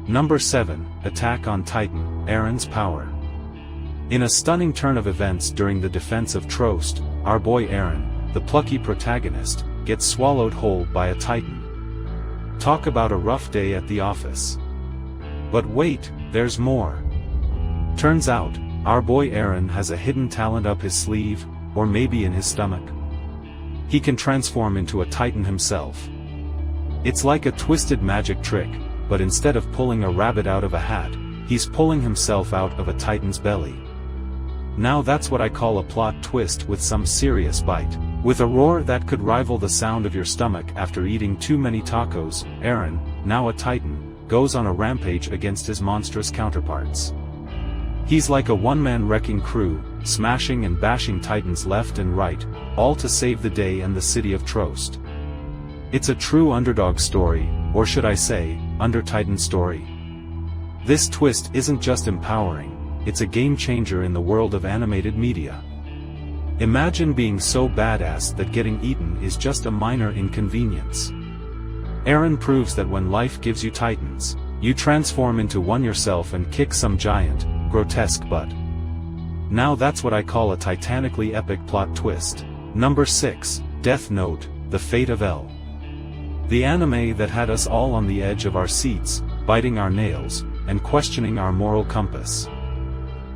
Number 7, Attack on Titan, Eren's Power. In a stunning turn of events during the defense of Trost, our boy Eren, the plucky protagonist, gets swallowed whole by a Titan. Talk about a rough day at the office. But wait, there's more. Turns out, our boy Eren has a hidden talent up his sleeve, or maybe in his stomach. He can transform into a Titan himself. It's like a twisted magic trick, but instead of pulling a rabbit out of a hat, he's pulling himself out of a Titan's belly. Now that's what I call a plot twist with some serious bite. With a roar that could rival the sound of your stomach after eating too many tacos, Eren, now a Titan, goes on a rampage against his monstrous counterparts. He's like a one-man wrecking crew, smashing and bashing Titans left and right, all to save the day and the city of Trost. It's a true underdog story, or should I say, under-Titan story. This twist isn't just empowering, it's a game-changer in the world of animated media. Imagine being so badass that getting eaten is just a minor inconvenience. Eren proves that when life gives you Titans, you transform into one yourself and kick some giant, grotesque butt. Now that's what I call a titanically epic plot twist. Number 6, Death Note, The Fate of L. The anime that had us all on the edge of our seats, biting our nails, and questioning our moral compass.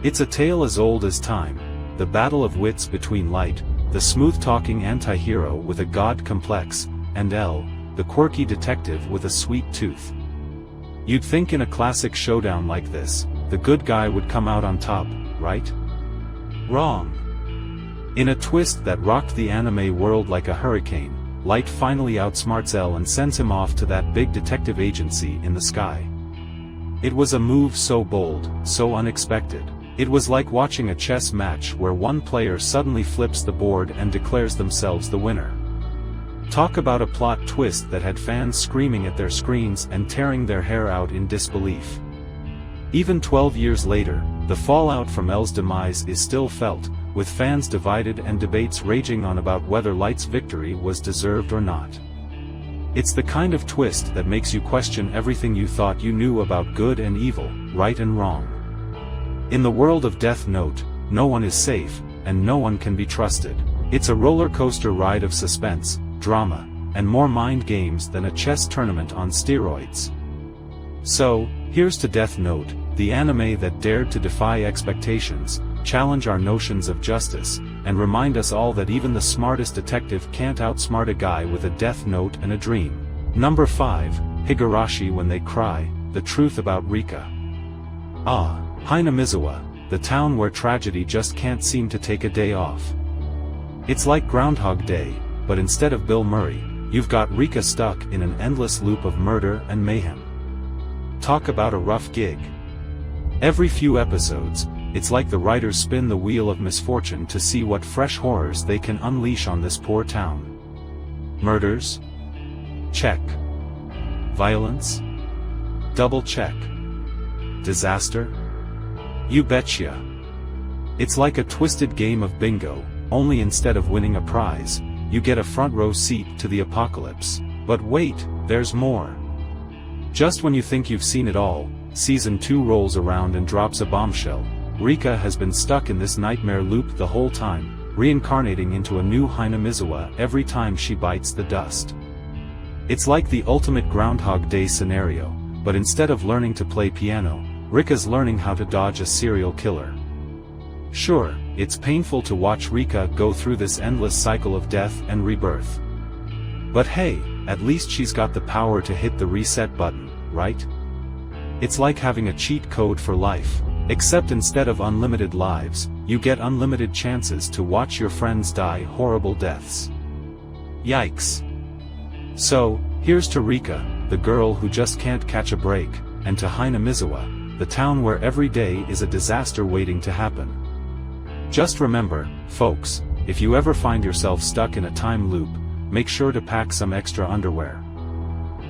It's a tale as old as time, the battle of wits between Light, the smooth-talking anti-hero with a god complex, and L, the quirky detective with a sweet tooth. You'd think in a classic showdown like this, the good guy would come out on top, right? Wrong. In a twist that rocked the anime world like a hurricane, Light finally outsmarts L and sends him off to that big detective agency in the sky. It was a move so bold, so unexpected. It was like watching a chess match where one player suddenly flips the board and declares themselves the winner. Talk about a plot twist that had fans screaming at their screens and tearing their hair out in disbelief. Even 12 years later, the fallout from L's demise is still felt, with fans divided and debates raging on about whether Light's victory was deserved or not. It's the kind of twist that makes you question everything you thought you knew about good and evil, right and wrong. In the world of Death Note, no one is safe, and no one can be trusted. It's a roller coaster ride of suspense, drama, and more mind games than a chess tournament on steroids. So, here's to Death Note, the anime that dared to defy expectations, challenge our notions of justice, and remind us all that even the smartest detective can't outsmart a guy with a death note and a dream. Number 5, Higurashi When They Cry, The Truth About Rika. Ah, Hinamizawa, the town where tragedy just can't seem to take a day off. It's like Groundhog Day, but instead of Bill Murray, you've got Rika stuck in an endless loop of murder and mayhem. Talk about a rough gig. Every few episodes, it's like the writers spin the wheel of misfortune to see what fresh horrors they can unleash on this poor town. Murders? Check. Violence? Double check. Disaster? You betcha. It's like a twisted game of bingo, only instead of winning a prize, you get a front row seat to the apocalypse. But wait, there's more. Just when you think you've seen it all, Season 2 rolls around and drops a bombshell. Rika has been stuck in this nightmare loop the whole time, reincarnating into a new Hinamizawa every time she bites the dust. It's like the ultimate Groundhog Day scenario, but instead of learning to play piano, Rika's learning how to dodge a serial killer. Sure, it's painful to watch Rika go through this endless cycle of death and rebirth. But hey, at least she's got the power to hit the reset button, right? It's like having a cheat code for life. Except instead of unlimited lives, you get unlimited chances to watch your friends die horrible deaths. Yikes. So, here's to Rika, the girl who just can't catch a break, and to Hinamizawa, the town where every day is a disaster waiting to happen. Just remember, folks, if you ever find yourself stuck in a time loop, make sure to pack some extra underwear.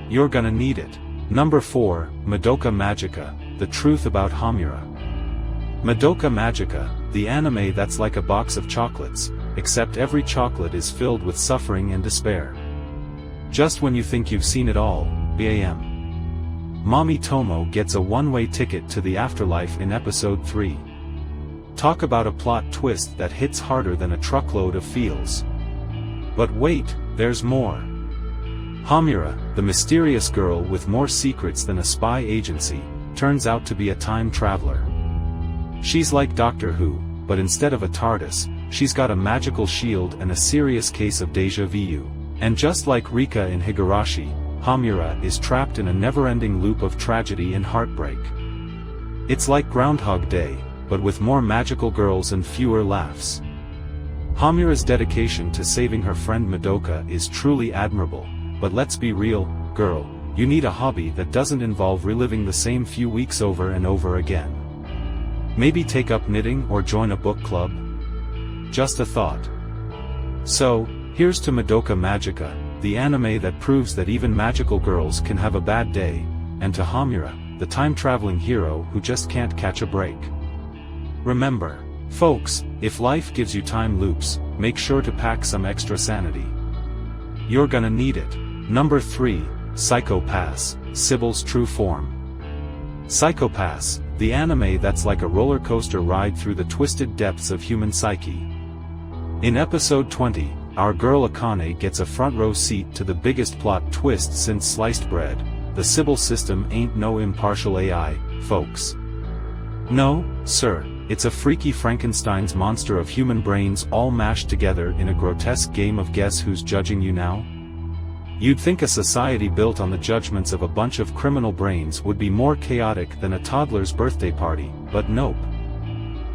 You're gonna need it. Number 4, Madoka Magica, The Truth About Hamura. Madoka Magica, the anime that's like a box of chocolates, except every chocolate is filled with suffering and despair. Just when you think you've seen it all, bam. Mommy Tomo gets a one-way ticket to the afterlife in episode 3. Talk about a plot twist that hits harder than a truckload of feels. But wait, there's more. Hamura, the mysterious girl with more secrets than a spy agency, turns out to be a time traveler. She's like Doctor Who, but instead of a TARDIS, she's got a magical shield and a serious case of déjà vu. And just like Rika in Higurashi, Hamura is trapped in a never-ending loop of tragedy and heartbreak. It's like Groundhog Day, but with more magical girls and fewer laughs. Hamura's dedication to saving her friend Madoka is truly admirable, but let's be real, girl, you need a hobby that doesn't involve reliving the same few weeks over and over again. Maybe take up knitting or join a book club? Just a thought. So, here's to Madoka Magica, the anime that proves that even magical girls can have a bad day, and to Hamura, the time-traveling hero who just can't catch a break. Remember, folks, if life gives you time loops, make sure to pack some extra sanity. You're gonna need it. Number 3, Psycho Pass, Sybil's true form. Psycho Pass, the anime that's like a roller coaster ride through the twisted depths of human psyche. In episode 20, our girl Akane gets a front-row seat to the biggest plot twist since sliced bread. The Sybil system ain't no impartial AI, folks. No, sir, it's a freaky Frankenstein's monster of human brains all mashed together in a grotesque game of guess who's judging you now? You'd think a society built on the judgments of a bunch of criminal brains would be more chaotic than a toddler's birthday party, but nope.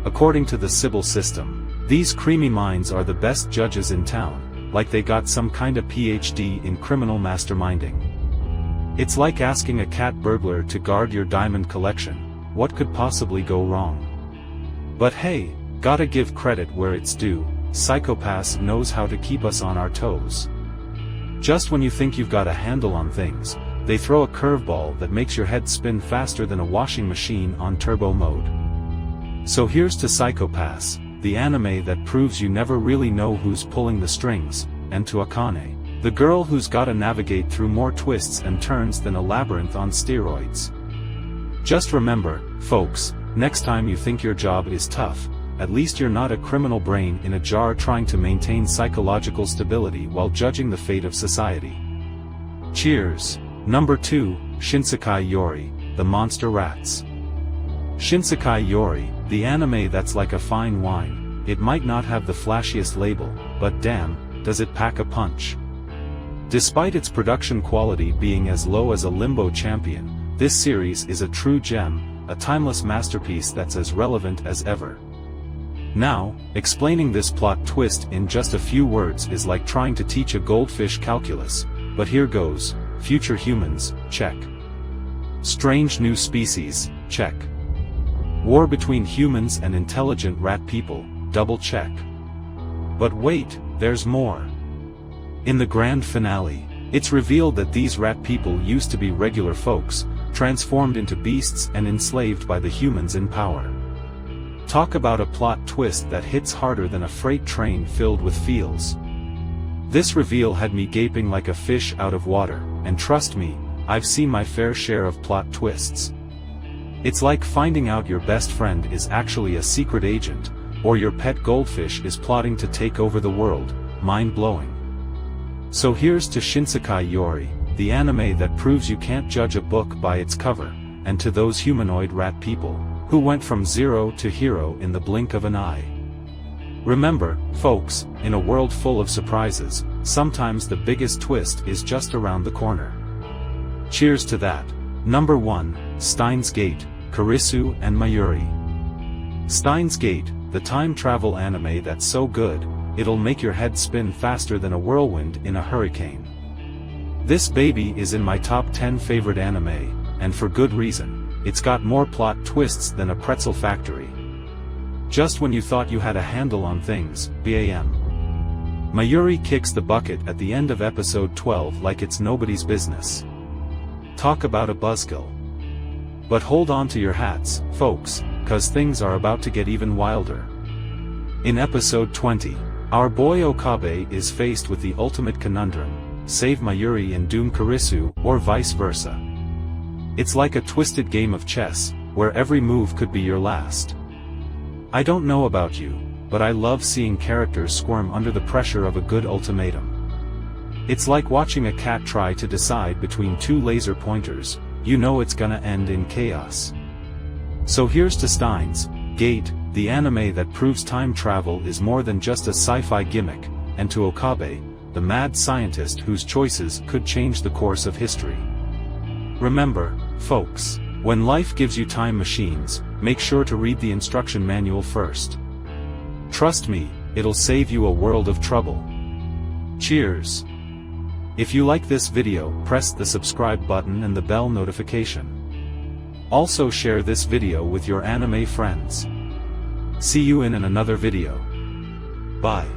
According to the Sybil system, these creamy minds are the best judges in town, like they got some kinda PhD in criminal masterminding. It's like asking a cat burglar to guard your diamond collection. What could possibly go wrong? But hey, gotta give credit where it's due, Psycho Pass knows how to keep us on our toes. Just when you think you've got a handle on things, they throw a curveball that makes your head spin faster than a washing machine on turbo mode. So here's to Psycho Pass, the anime that proves you never really know who's pulling the strings, and to Akane, the girl who's gotta navigate through more twists and turns than a labyrinth on steroids. Just remember, folks, next time you think your job is tough, at least you're not a criminal brain in a jar trying to maintain psychological stability while judging the fate of society. Cheers. Number 2, Shinsekai Yori, the Monster Rats. Shinsekai Yori, the anime that's like a fine wine. It might not have the flashiest label, but damn, does it pack a punch. Despite its production quality being as low as a Limbo Champion, this series is a true gem, a timeless masterpiece that's as relevant as ever. Now, explaining this plot twist in just a few words is like trying to teach a goldfish calculus, but here goes. Future humans, check. Strange new species, check. War between humans and intelligent rat people, double check. But wait, there's more. In the grand finale, it's revealed that these rat people used to be regular folks, transformed into beasts and enslaved by the humans in power. Talk about a plot twist that hits harder than a freight train filled with feels. This reveal had me gaping like a fish out of water, and trust me, I've seen my fair share of plot twists. It's like finding out your best friend is actually a secret agent, or your pet goldfish is plotting to take over the world, mind-blowing. So here's to Shinsekai Yori, the anime that proves you can't judge a book by its cover, and to those humanoid rat people, who went from zero to hero in the blink of an eye. Remember, folks, in a world full of surprises, sometimes the biggest twist is just around the corner. Cheers to that. Number 1, Steins Gate, Kurisu and Mayuri. Steins Gate, the time travel anime that's so good, it'll make your head spin faster than a whirlwind in a hurricane. This baby is in my top 10 favorite anime, and for good reason. It's got more plot twists than a pretzel factory. Just when you thought you had a handle on things, bam. Mayuri kicks the bucket at the end of episode 12 like it's nobody's business. Talk about a buzzkill. But hold on to your hats, folks, cause things are about to get even wilder. In episode 20, our boy Okabe is faced with the ultimate conundrum: save Mayuri and doom Kurisu, or vice versa. It's like a twisted game of chess, where every move could be your last. I don't know about you, but I love seeing characters squirm under the pressure of a good ultimatum. It's like watching a cat try to decide between two laser pointers. You know it's gonna end in chaos. So here's to Steins Gate, the anime that proves time travel is more than just a sci-fi gimmick, and to Okabe, the mad scientist whose choices could change the course of history. Remember, folks, when life gives you time machines, make sure to read the instruction manual first. Trust me, it'll save you a world of trouble. Cheers! If you like this video, press the subscribe button and the bell notification. Also share this video with your anime friends. See you in another video. Bye.